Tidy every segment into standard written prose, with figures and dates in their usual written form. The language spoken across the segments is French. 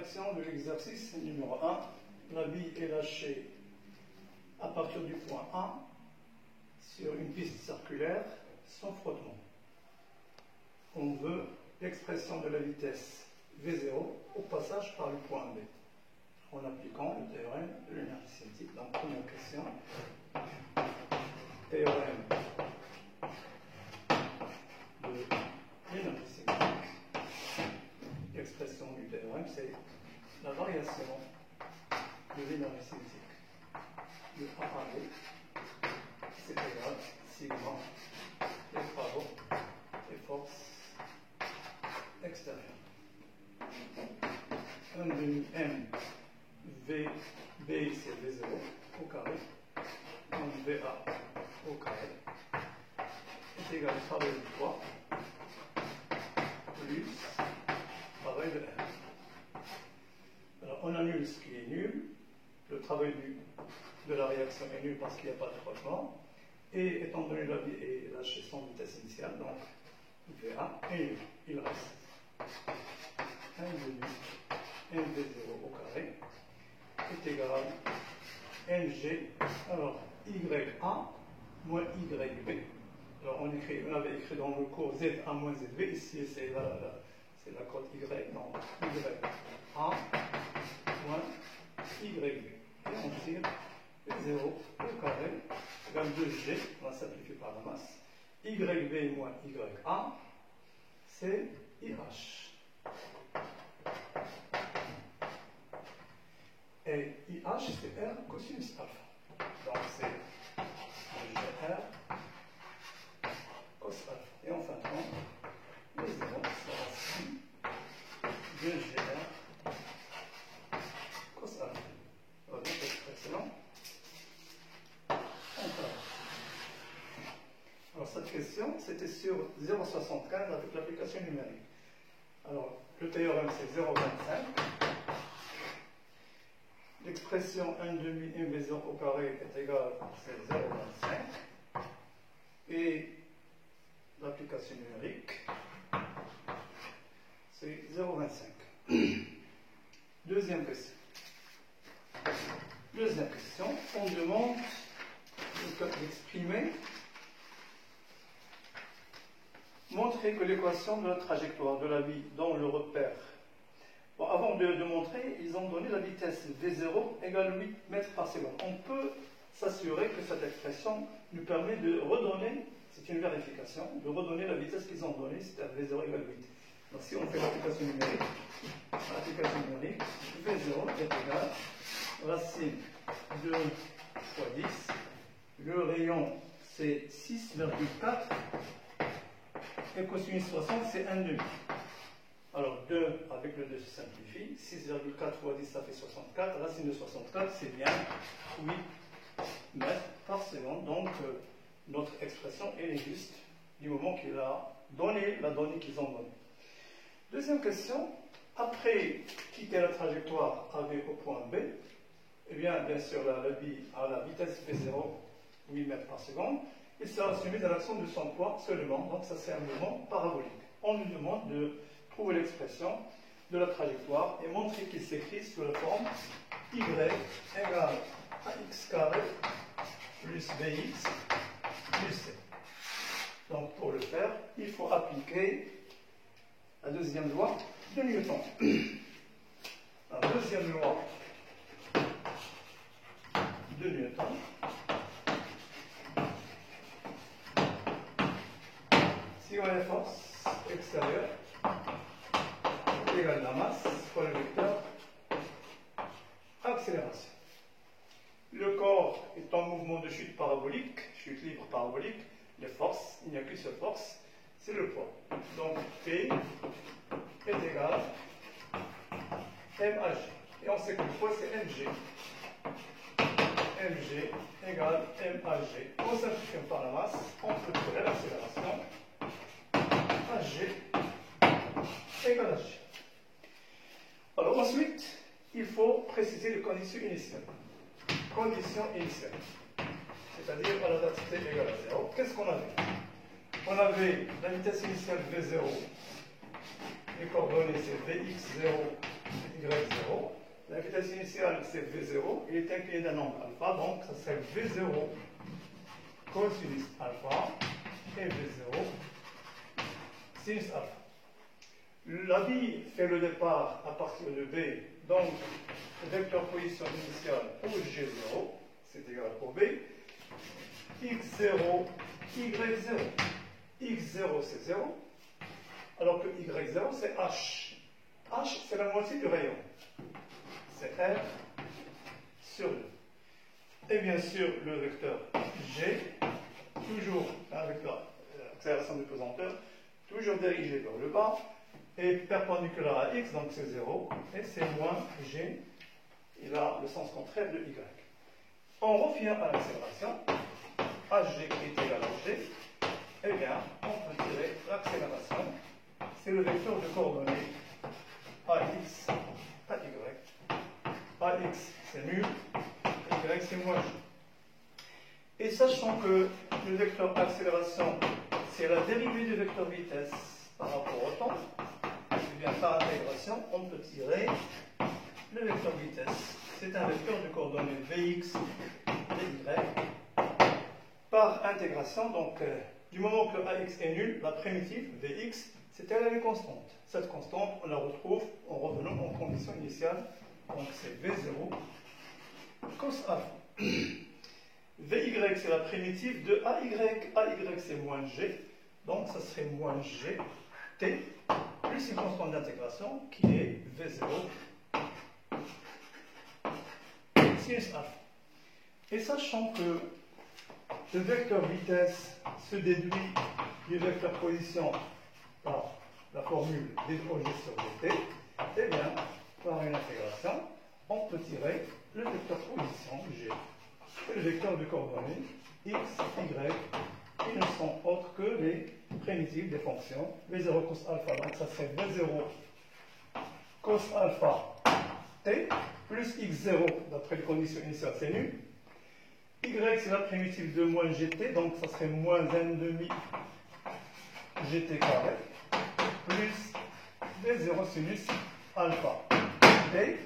réaction de l'exercice numéro 1. La bille est lâchée à partir du point A sur une piste circulaire sans frottement. On veut l'expression de la vitesse V0 au passage par le point B, en appliquant le théorème de l'énergie cinétique. Donc, première question, théorème de l'énergie cinétique. L'expression du théorème, c'est la variation de l'énergie cinétique de A à B, c'est égal sigma les travaux et forces extérieures. 1 demi m v b c'est v0 au carré, donc va au carré est égal au travail du poids plus travail de r. Alors on annule ce qui est nul, le travail de la réaction est nul parce qu'il n'y a pas de frottement, et étant donné la bille est lâchée sans vitesse initiale, donc va est nul, il reste 1 demi mv0 au carré est égal à mg, alors ya moins yb. Alors on avait écrit dans le cours za moins zb, ici c'est la cote y, donc ya moins yb. Et on tire 0 au carré égale 2g, on va simplifier par la masse. Yb moins ya, c'est ih. Et IH, c'est R cosinus alpha. Donc, c'est GR cos alpha. Et en fin de compte, le 0 sera de GR cos alpha. Alors, donc, excellent. Alors, cette question, c'était sur 0,75 avec l'application numérique. Alors, le théorème, c'est 0,25. L'expression 1 demi mv0 au carré est égale à 0,25 et l'application numérique c'est 0,25. Deuxième question. On demande d'exprimer, montrer que l'équation de la trajectoire de la bille dans le repère. Bon, avant de montrer, ils ont donné la vitesse V0 égale 8 mètres par seconde. On peut s'assurer que cette expression nous permet de redonner, c'est une vérification, de redonner la vitesse qu'ils ont donnée, c'est-à-dire V0 égale 8. Donc si on fait l'application numérique, V0 est égal racine 2 fois 10. Le rayon, c'est 6,4 et cosinus 60, c'est 1 demi. Alors 2 avec le 2 se simplifie, 6,4 fois 10 ça fait 64, racine de 64 c'est bien 8 mètres par seconde, donc notre expression elle est juste du moment qu'il a donné la donnée qu'ils ont donnée. Deuxième question, après quitter la trajectoire AB au point B, eh bien sûr la bille à la vitesse V0, 8 mètres par seconde, il sera soumis à l'action de son poids seulement, donc ça c'est un mouvement parabolique. On nous demande de trouver l'expression de la trajectoire et montrer qu'il s'écrit sous la forme y égale ax carré plus bx plus c. Donc pour le faire, il faut appliquer la deuxième loi de Newton. La deuxième loi de Newton, si on a la force extérieure égale la masse fois le vecteur accélération. Le corps est en mouvement de chute parabolique, chute libre parabolique. Les forces, il n'y a qu'une seule force, c'est le poids. Donc P est égal à MAG. Et on sait que le poids c'est mg. mg égale MAG. En simplifiant par la masse, on peut trouver l'accélération AG égale AG. Alors ensuite, il faut préciser les conditions initiales. Conditions initiales. C'est-à-dire à la date t égale à 0. Qu'est-ce qu'on avait? On avait la vitesse initiale V0. Les coordonnées c'est Vx0 y0. La vitesse initiale, c'est v0. Il est incliné d'un angle alpha, donc ça serait v0 cosinus alpha et v0 sinus alpha. La bille fait le départ à partir de B, donc le vecteur position initiale pour G0, c'est égal au B, x0, y0. x0 c'est 0, alors que y0 c'est h. h c'est la moitié du rayon. C'est R sur 2. Et bien sûr, le vecteur G, toujours avec l'accélération du pesanteur, toujours dirigé vers le bas, est perpendiculaire à x, donc c'est 0, et c'est moins G, il a le sens contraire de y. On revient à l'accélération, hg qui est égal à g, eh bien, on peut tirer l'accélération, c'est le vecteur de coordonnées ax, ay. Ax c'est nul, y c'est moins g. Et sachant que le vecteur accélération, c'est la dérivée du vecteur vitesse par rapport au temps, eh bien, par intégration, on peut tirer le vecteur vitesse. C'est un vecteur de coordonnées Vx, Vy, par intégration. Donc, du moment que Ax est nul, la primitive Vx, c'est elle une constante. Cette constante, on la retrouve en revenant en condition initiale. Donc, c'est V0 cos alpha. Vy, c'est la primitive de AY. AY, c'est moins G. Donc, ça serait moins G, T, plus une constante d'intégration qui est V0 sinus alpha. Et sachant que le vecteur vitesse se déduit du vecteur position par la formule dog sur dt, eh bien, par une intégration, on peut tirer le vecteur position G. Et le vecteur de coordonnées x, y, qui ne sont autres que les primitives des fonctions v0 cos alpha. Donc ça serait v0 cos alpha t plus x0 d'après les conditions initiales, c'est nul. Y c'est la primitive de moins gt, donc ça serait moins 1,5 gt carré plus v0 sinus alpha t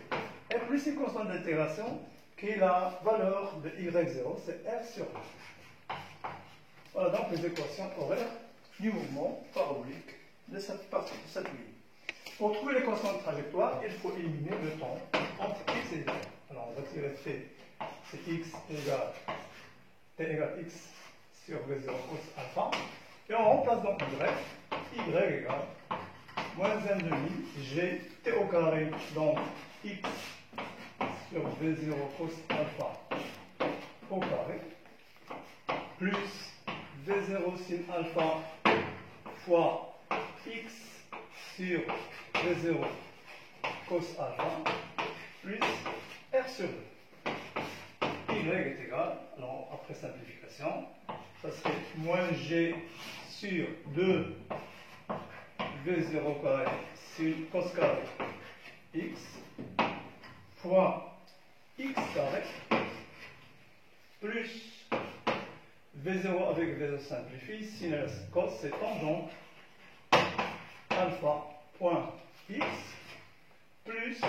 et plus une constante d'intégration qui est la valeur de y0, c'est r sur 2. Voilà donc les équations horaires du mouvement parabolique de cette partie, de cette ligne. Pour trouver les constantes de trajectoire, il faut éliminer le temps entre x et y. Alors on va tirer t, c'est x égale t égale x sur v0 cos alpha. Et on remplace donc y égale moins 1,5 g t au carré, donc x sur v0 cos alpha au carré, plus v0 sin alpha fois x sur v0 cos alpha plus r sur 2. Y est égal, alors après simplification, ça serait moins g sur 2 v0 carré sin cos carré x fois x carré plus v0 avec v0 simplifie, sinus cos c'est tangente alpha point x plus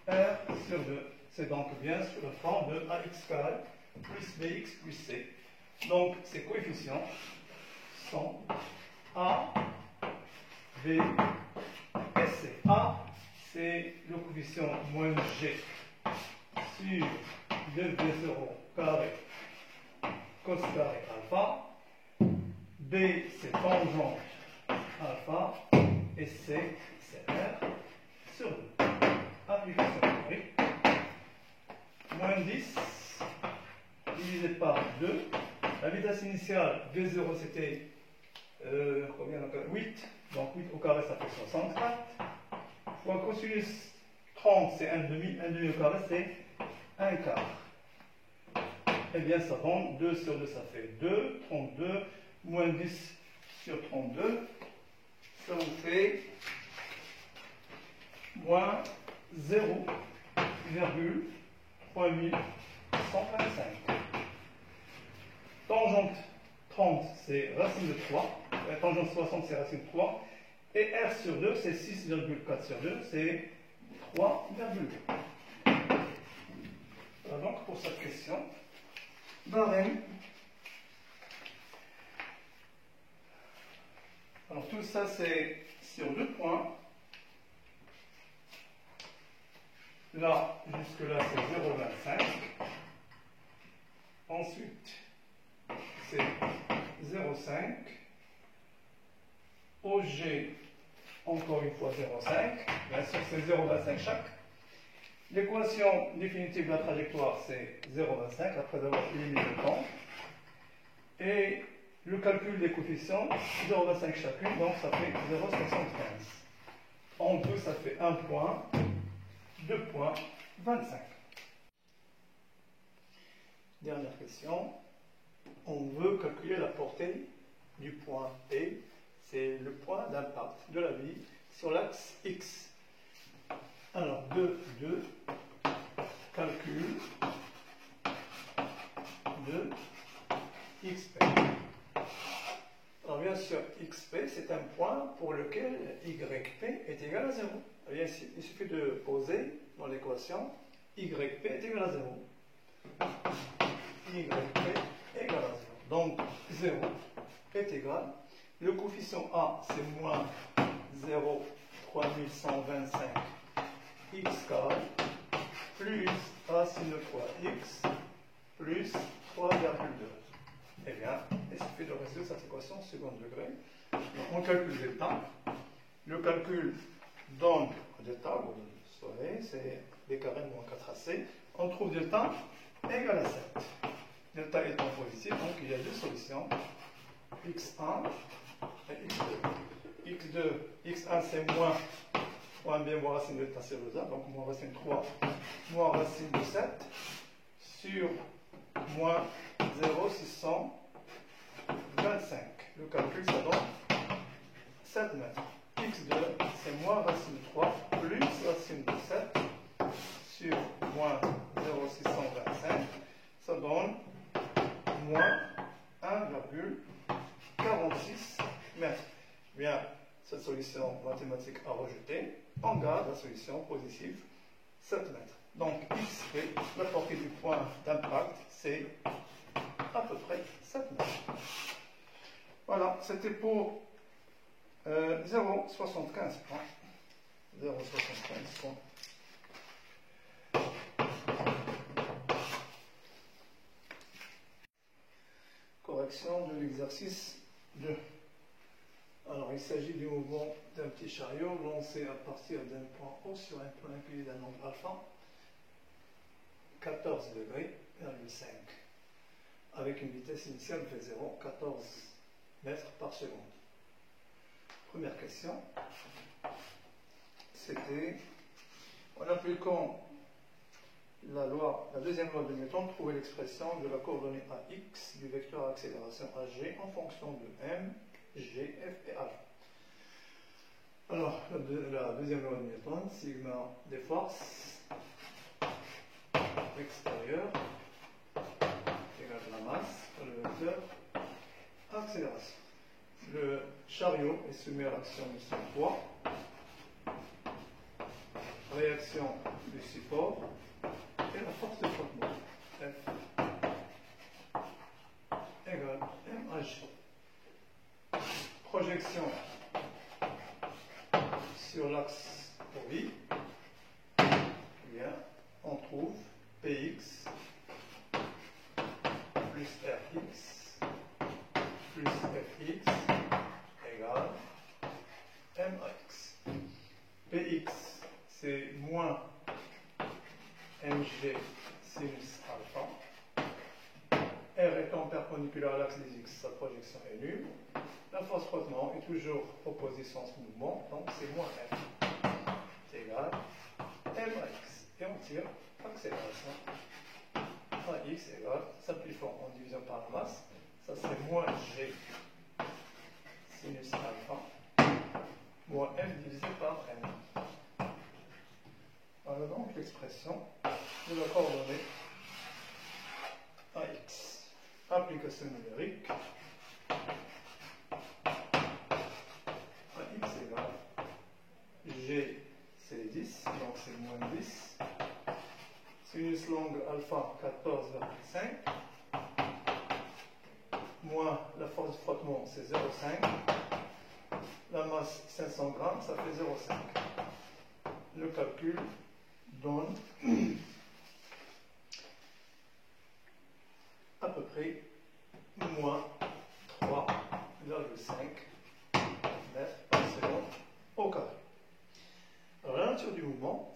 r sur 2. C'est donc bien sur la forme de ax carré plus bx plus c. Donc ces coefficients sont a, v et c. A, c'est le coefficient moins g sur 2v0 carré cos carré alpha. B, c'est tangente alpha. Et C, c'est R sur 2. Application théorique. Moins 10 divisé par 2. La vitesse initiale V0 c'était 8. Donc 8 au carré ça fait 64. Fois cosinus 30 c'est 1,5. 1,5 au carré c'est 1 quart. Eh bien ça donne 2 sur 2 ça fait 2. 32 moins 10 sur 32. Ça vous fait moins 0,3125. Tangente 30, c'est racine de 3. Tangente 60, c'est racine de 3. Et R sur 2, c'est 6,4 sur 2, c'est 3,2. Voilà donc pour cette question. Barème. Alors tout ça c'est sur 2 points. Là, jusque-là, c'est 0,25. Ensuite, c'est 0,5. OG, encore une fois 0,5. Bien sûr, c'est 0,25 chaque. L'équation définitive de la trajectoire, c'est 0,25 après avoir éliminé le temps. Et le calcul des coefficients, 0,25 chacune, donc ça fait 0,75. En tout, ça fait 1 point. 2,25. Dernière question. On veut calculer la portée du point P. C'est le point d'impact de la bille sur l'axe X. Alors, 2, calcul de XP. Alors, bien sûr, XP, c'est un point pour lequel YP est égal à 0. Bien, il suffit de poser dans l'équation YP est égal à 0. YP est égal à 0. Donc 0 est égal. Le coefficient A c'est moins 0,3125 x carré plus racine de 3x plus 3,2. Eh bien, il suffit de résoudre cette équation second degré. Donc, on calcule delta. Le calcul donne delta, vous le savez, c'est b carré moins 4ac. On trouve delta égal à 7. Delta étant positif, donc il y a deux solutions, x1 et x2. x2, x1 c'est moins b moins racine de delta sur le a, donc moins racine 3 moins racine de 7 sur moins 0,625. Le calcul ça donne 7 mètres. x2 c'est moins racine de 3 plus racine de 7 sur moins 0,625. Ça donne moins 1,46 mètres. Bien, cette solution mathématique à rejeter. On garde la solution positive 7 mètres. Donc XP, la portée du point d'impact, c'est à peu près 7 mètres. Voilà, c'était pour 0,75 points. 0,75 points. Correction de l'exercice 2. Alors, il s'agit du mouvement d'un petit chariot lancé à partir d'un point O sur un point incliné d'un angle alpha, 14 degrés, 5, avec une vitesse initiale de 0, 14 mètres par seconde. Première question, c'était, en appliquant la deuxième loi de Newton, trouver l'expression de la coordonnée AX du vecteur accélération AG en fonction de M, G, F et H. Alors, la deuxième loi de Newton, sigma des forces extérieures égale la masse par le vecteur accélération. Le chariot est soumis à l'action de son poids, réaction du support et la force de frottement F égale MH. Projection sur l'axe OI, bien, on trouve Px plus Rx plus Fx égale Max. Px c'est moins mg sinus alpha. R étant perpendiculaire à l'axe des x, sa projection est nulle. La force frottement est toujours opposée sens mouvement, donc c'est moins F. C'est égal Max. Et on tire accélération. AX égale, simplifiant en division par la masse, ça c'est moins G sinus alpha, moins F divisé par M. Voilà donc l'expression de la coordonnée AX. Application numérique. AX égale G c'est 10, donc c'est moins 10. Sinus longue alpha 14,5. Moins la force de frottement, c'est 0,5. La masse 500 grammes, ça fait 0,5. Le calcul donne à peu près moins 3,5 mètres par seconde au carré. Alors, la nature du mouvement,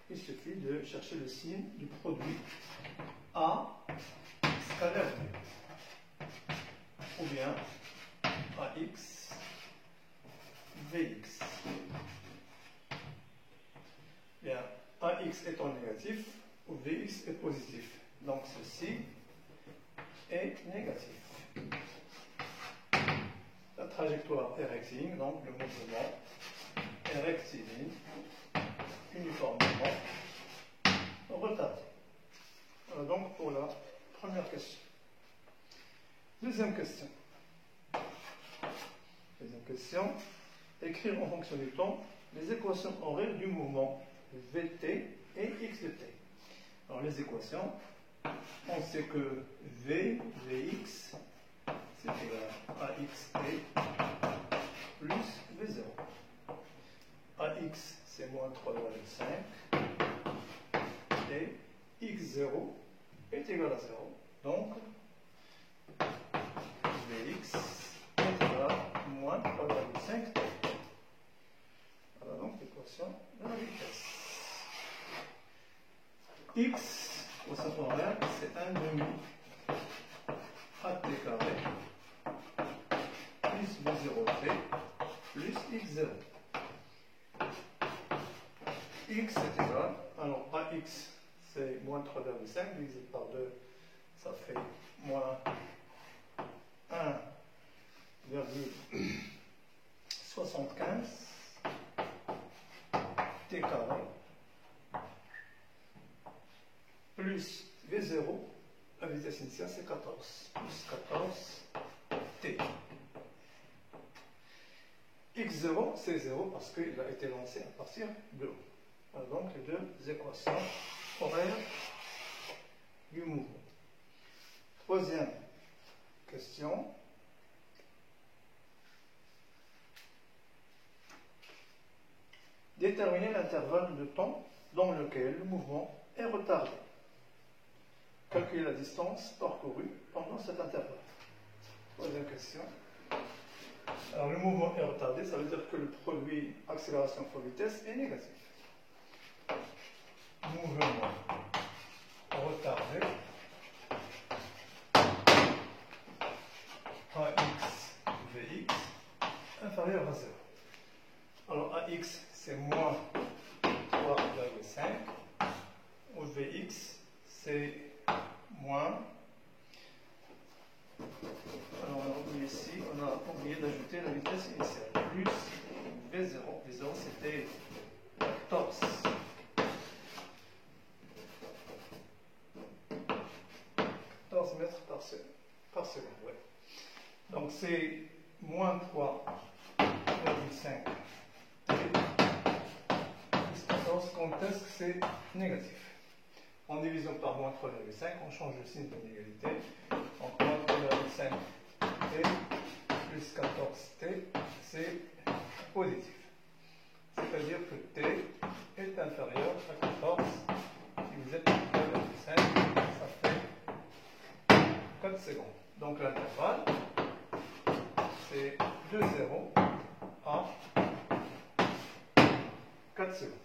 il suffit de chercher le signe du produit A scalaire V, ou bien AX VX. Bien, AX étant négatif ou VX est positif. Donc ceci est négatif. La trajectoire est rectiligne, donc le mouvement est rectiligne, uniformément retardé. Voilà donc pour la première question. Deuxième question. Deuxième question. Écrire en fonction du temps les équations horaires du mouvement VT et X de T. Alors les équations, on sait que V, Vx, c'est égal à AXT plus V0. AX, c'est moins 3,5 et X0 est égal à 0. Donc, Vx est égal à moins 3,5 T. Voilà donc l'équation de la vitesse. X, au sens horaire, c'est 1 demi AT carré plus V0T plus X0. X est égal, alors AX c'est moins 3,5 divisé par 2, ça fait moins 1,75 T carré plus V0, la vitesse initiale c'est 14, plus 14 T. X0 c'est 0 parce qu'il a été lancé à partir de haut. Voilà donc les deux équations horaires du mouvement. Troisième question. Déterminer l'intervalle de temps dans lequel le mouvement est retardé. Calculer la distance parcourue pendant cet intervalle. Troisième question. Alors le mouvement est retardé, ça veut dire que le produit accélération fois vitesse est négatif. Mouvement retardé AX VX inférieur à 0. Alors AX c'est moins 3,5 ou VX c'est moins. Alors on a oublié ici, on a oublié d'ajouter la vitesse initiale plus V0. V0 c'était 14. 14 mètres par seconde. Ouais. Donc c'est moins 3,5 plus 14, quand est-ce que c'est négatif? En divisant par moins 3,5, on change le signe de l'égalité. Donc moins 3,5 T plus 14T, c'est positif. C'est-à-dire que T est inférieur à 14 divisé par 3,5, ça fait 4 secondes. Donc l'intervalle, c'est de 0 à 4 secondes.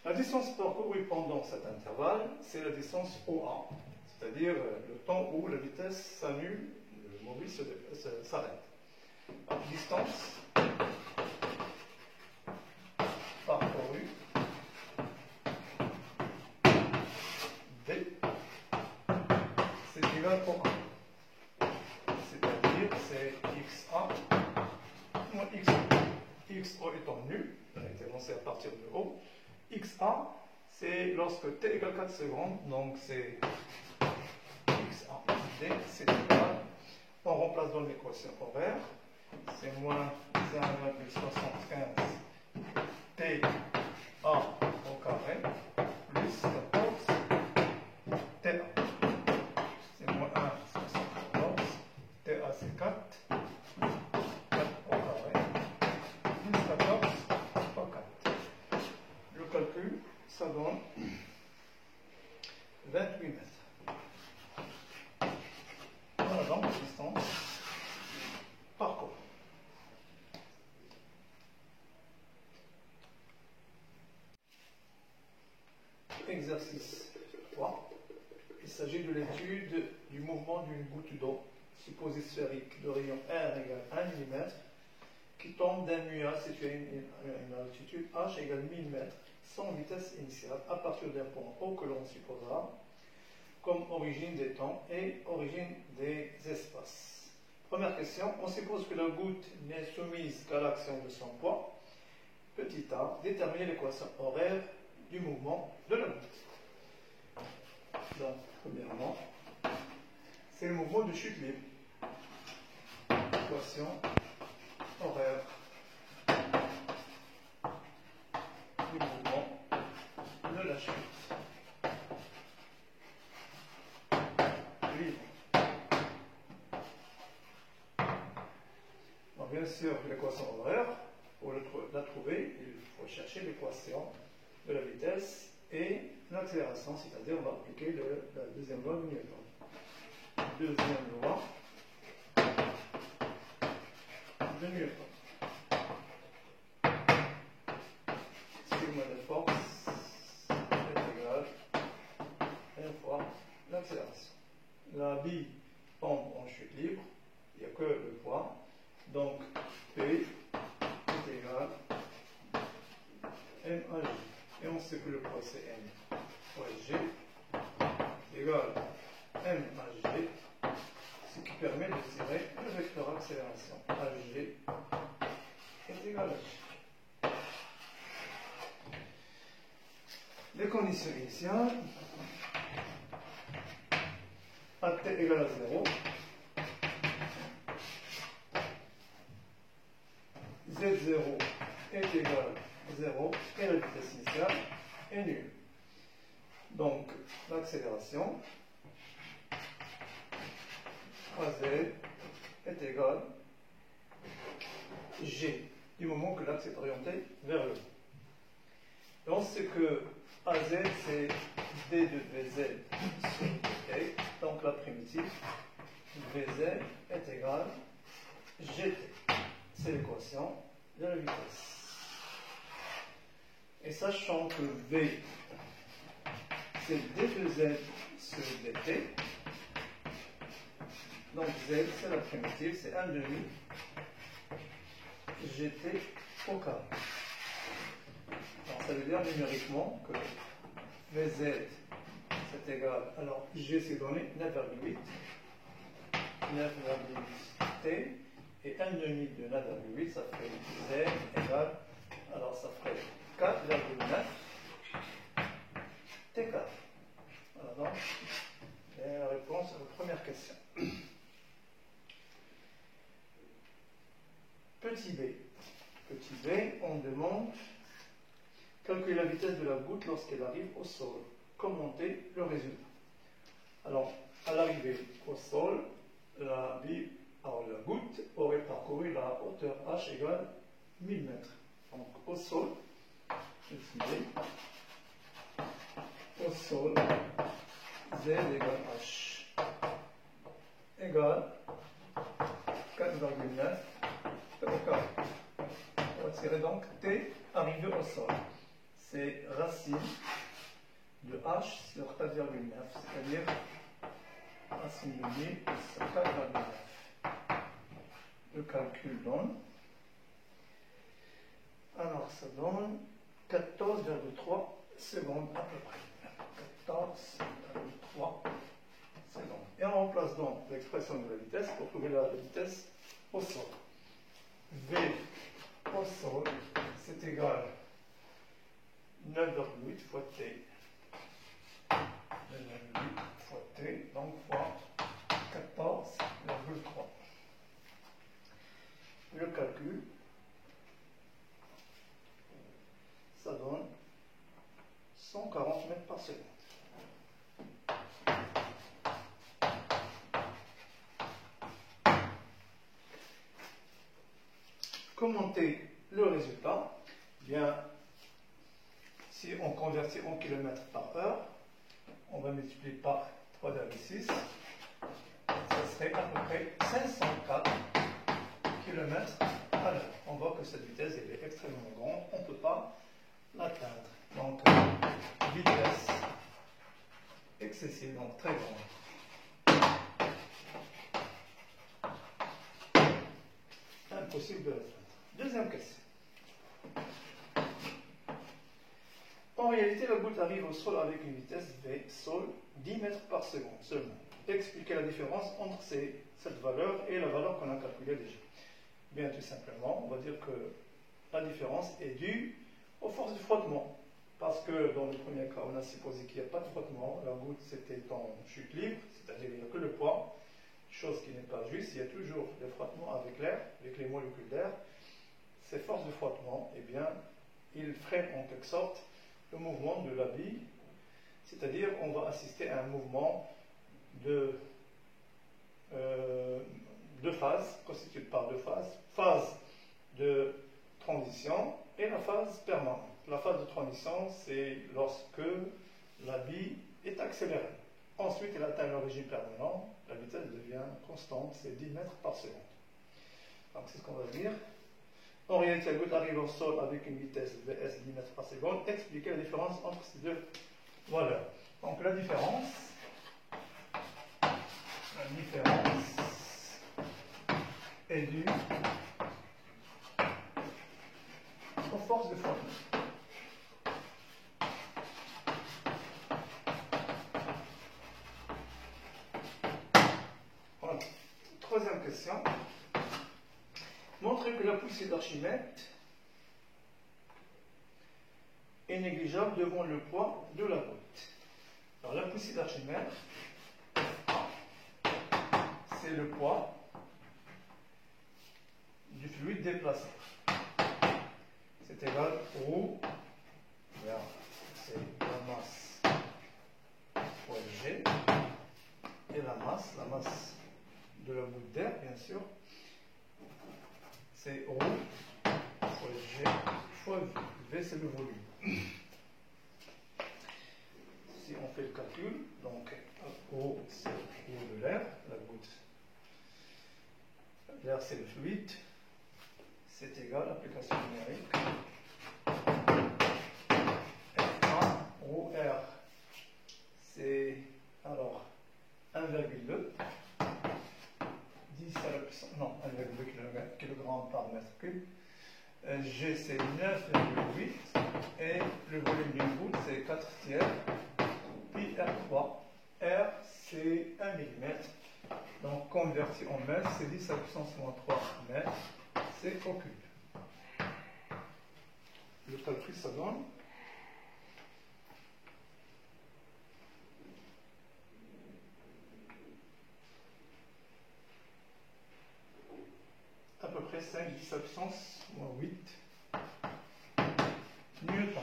La distance parcourue pendant cet intervalle, c'est la distance OA, c'est-à-dire le temps où la vitesse s'annule, le mobile s'arrête. La distance parcourue D, c'est égal au A. C'est-à-dire c'est XA moins XO. XO étant nul, elle a été lancée à partir de haut. XA, c'est lorsque t égale 4 secondes, donc c'est XA. D, c'est égal. On remplace dans l'équation horaire, c'est moins 1,75 T ça donne 28 mètres. Voilà donc la distance parcourue. Exercice 3. Il s'agit de l'étude du mouvement d'une goutte d'eau supposée sphérique de rayon R égale 1 mm qui tombe d'un nuage situé à une altitude h égale 1000 mètres sans vitesse initiale à partir d'un point O que l'on supposera comme origine des temps et origine des espaces. Première question, on suppose que la goutte n'est soumise qu'à l'action de son poids. Petit a, déterminer l'équation horaire du mouvement de la goutte. Donc, premièrement, c'est le mouvement de chute libre. Équation horaire du mouvement de la chute libre. Donc, bien sûr, l'équation horaire, pour la trouver, il faut chercher l'équation de la vitesse et l'accélération, c'est-à-dire on va appliquer la deuxième loi de Newton. Deuxième loi de Newton. Sigma de force est égal à 1 fois l'accélération. La bille tombe en chute libre, il n'y a que le poids, donc P est égal à M à G. Et on sait que le poids c'est M fois G égale M à G, ce qui permet de tirer le vecteur accélération AG est égal à G. Les conditions initiales, AT égale à 0, Z0 est égal à 0 et la vitesse initiale est nulle. Donc l'accélération AZ est égal à G du moment que l'axe est orienté vers le haut. Et on sait que AZ c'est D de VZ sur DT, donc la primitive VZ est égale à GT. C'est l'équation de la vitesse. Et sachant que V c'est D de Z sur DT, donc Z c'est la primitive, c'est 1 demi GT au carré. Alors ça veut dire numériquement que VZ c'est égal, alors G c'est donné 9,8 T et 1 demi de 9,8 ça fait Z égale, alors ça ferait 4,9 T4. Voilà donc la réponse à la première question. Petit b. Petit b, on demande calculer la vitesse de la goutte lorsqu'elle arrive au sol. Commenter le résultat. Alors, à l'arrivée au sol, la goutte aurait parcouru la hauteur h égale 1000 mètres. Donc, au sol, petit b, au sol, z égale h égale 4,9 au carré. On va tirer donc t arrivé au sol. C'est racine de h sur 4,9, c'est-à-dire racine de 1000 sur 4,9. Le calcul donne, alors ça donne 14,3 secondes à peu près. 14,3 secondes. Et on remplace donc l'expression de la vitesse pour trouver la vitesse au sol. V au sol, c'est égal à 9,8 fois T. 9,8 fois T, donc fois 14,3. Le calcul, ça donne 140 mètres par seconde. Commenter le résultat, bien, si on convertit en kilomètres par heure, on va multiplier par 3,6. Ça serait à peu près 504 km à l'heure. On voit que cette vitesse elle est extrêmement grande, on ne peut pas l'atteindre. Donc, vitesse excessive, donc très grande. Impossible de l'atteindre. Deuxième question. En réalité, la goutte arrive au sol avec une vitesse V, sol, 10 mètres par seconde seulement. Expliquez la différence entre cette valeur et la valeur qu'on a calculée déjà. Bien, tout simplement, on va dire que la différence est due aux forces de frottement. Parce que dans le premier cas, on a supposé qu'il n'y a pas de frottement. La goutte, c'était en chute libre, c'est-à-dire qu'il n'y a que le poids. Chose qui n'est pas juste, il y a toujours des frottements avec l'air, avec les molécules d'air. Ces forces de frottement, eh bien, ils freinent en quelque sorte le mouvement de la bille, c'est-à-dire on va assister à un mouvement de phase, constitué par deux phases, phase de transition et la phase permanente. La phase de transition, c'est lorsque la bille est accélérée. Ensuite, elle atteint le régime permanent, la vitesse devient constante, c'est 10 mètres par seconde. Donc c'est ce qu'on va dire. En réalité, la goutte arrive au sol avec une vitesse Vs 10 mètres par seconde. Expliquez la différence entre ces deux valeurs. Donc la différence est due aux forces de frottement. Voilà. Troisième question. Montrez que la poussée d'Archimède est négligeable devant le poids de la goutte. Alors la poussée d'Archimède, c'est le poids du fluide déplacé. C'est égal au, c'est la masse fois G, et la masse de la goutte d'air, bien sûr, c'est ρ fois G fois V. V, c'est le volume. Si on fait le calcul, donc ρ, c'est l'eau de l'air, la goutte. L'air, c'est le fluide. C'est égal à l'application numérique. F1, ρ, R, c'est alors 1,2. 10 à la puissance, non, 1,2 kg par mètre cube. G, c'est 9,8. Et le volume d'une goutte, c'est 4 tiers. Pi R3. R, c'est 1 mm. Donc, converti en mètres, c'est 10 à la puissance moins 3 mètres. C'est au cube. Le calcul, ça donne à peu près 5 10 à la puissance moins 8 newtons.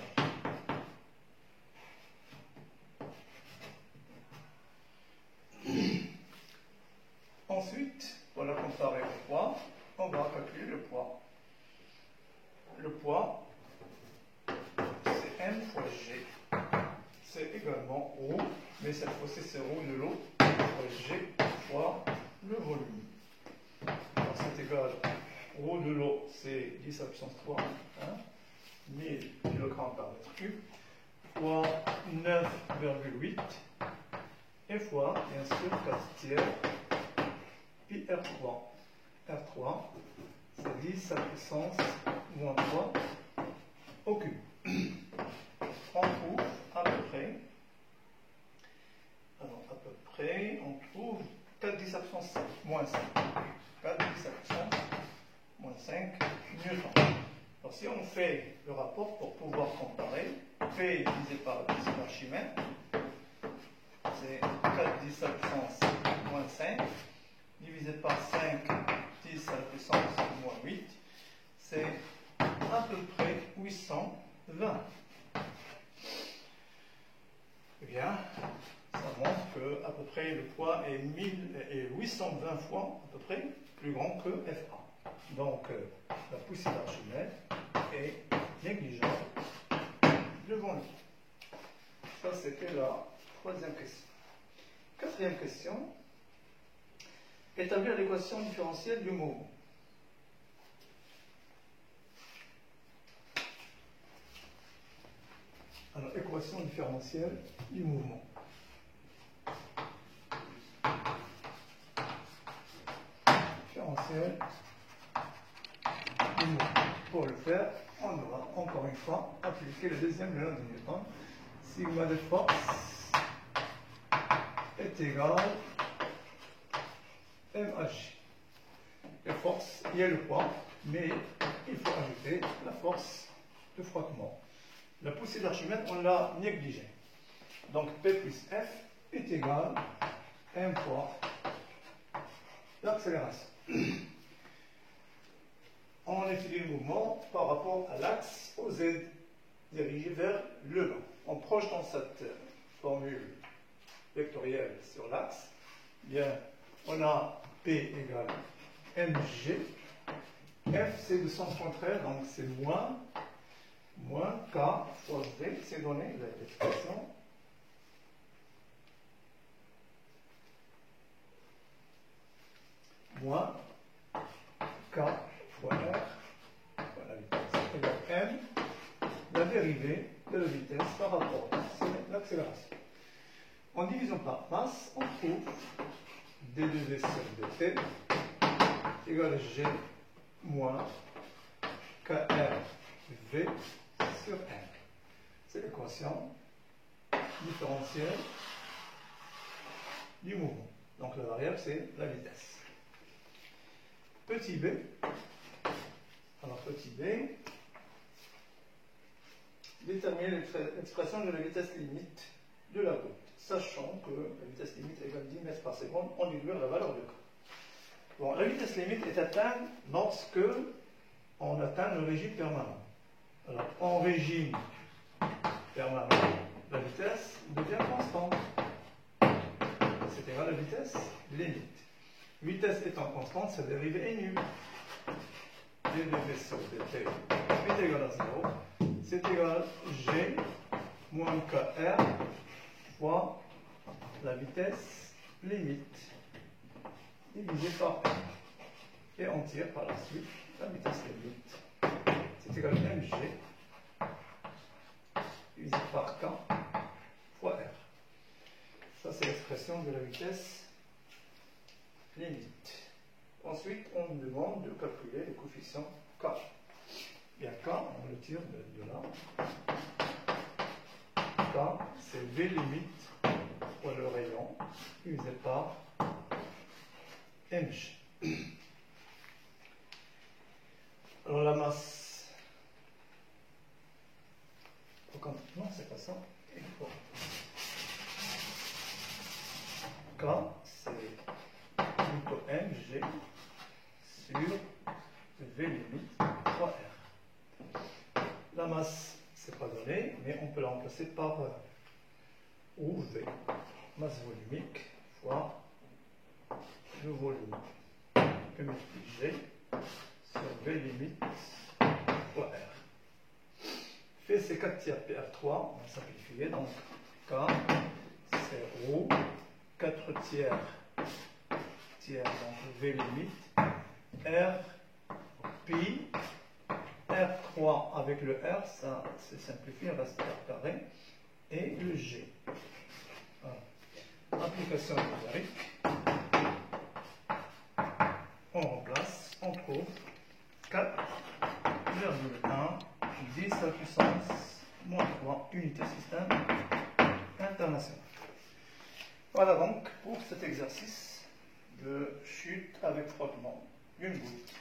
Ensuite, pour la comparer au poids, on va calculer le poids. Le poids, c'est M fois G. C'est également ρ, mais cette fois-ci c'est ρ de l'eau fois G fois le volume. Alors c'est égal, ρ de l'eau, c'est 10 à la puissance 3, 1000 kg par mètre cube, fois 9,8, et fois, bien sûr, 4 tiers, pi R3. R3, c'est 10 à la puissance moins 3 au cube. On trouve à peu près, on trouve 4 10 à la puissance moins 5. 4 10 à la puissance moins 5 newtons. Alors si on fait le rapport pour pouvoir comparer, P divisé par la puissance d'Archimède, c'est 4 10 à la puissance moins 5, divisé par 5 10 à la puissance moins 8, c'est à peu près 820. Eh bien, ça montre que à peu près le poids est 820 fois à peu près plus grand que F1. Donc la poussée d'Archimède est négligeable devant lui. c'était la troisième question. Quatrième question. Établir l'équation différentielle du mouvement. Alors, équation différentielle du mouvement. Différentielle du mouvement. Pour le faire, on doit encore une fois appliquer le deuxième loi de Newton. Sigma de force est égal à MH. La force, il y a le poids, mais il faut ajouter la force de frottement. La poussée d'Archimède, on l'a négligée. Donc P plus F est égal à 1 fois l'accélération. On étudie le mouvement par rapport à l'axe OZ dirigé vers le bas. En projetant cette formule vectorielle sur l'axe, bien, on a P égale mg. F, c'est le sens contraire, donc c'est moins K fois V, c'est donné l'expression. Moins K fois R fois la vitesse. Et donc M, la dérivée de la vitesse par rapport à l'accélération. En divisant par masse, on trouve d2v sur dt égale G moins KRV sur M. C'est l'équation différentielle du mouvement. Donc la variable, c'est la vitesse. Petit b. Alors petit b, déterminer l'expression de la vitesse limite de la route, sachant que la vitesse limite égale 10 mètres par seconde, on déduire la valeur de K. Bon, la vitesse limite est atteinte lorsque on atteint le régime permanent. Alors, en régime permanent, la vitesse devient constante. C'est égal à la vitesse limite. Vitesse étant constante, sa dérivée est nulle. d2v sur dt est égal à 0. C'est égal à G moins KR fois la vitesse limite divisé par M. Et on tire par la suite la vitesse limite. C'est égal à mg divisé par K fois R. Ça, c'est l'expression de la vitesse limite. Ensuite, on nous demande de calculer le coefficient K. Bien, K, on le tire de là. K, c'est V limite fois le rayon divisé par mg. Alors la masse, non, c'est pas ça. K, c'est plutôt mg sur V limite fois R. La masse, c'est pas donné, mais on peut la remplacer par OV, masse volumique fois le volume que multiplie G sur V limite fois R. Fait c'est 4 tiers PR3, on va simplifier, donc K c'est ρ, 4 tiers, donc V limite, R, pi, R3 avec le R, ça se simplifie, on reste R carré, et le G. Voilà. Application numérique. On remplace, on trouve 4,1 10 à la puissance moins 3 unité système international. Voilà donc pour cet exercice de chute avec frottement d'une goutte.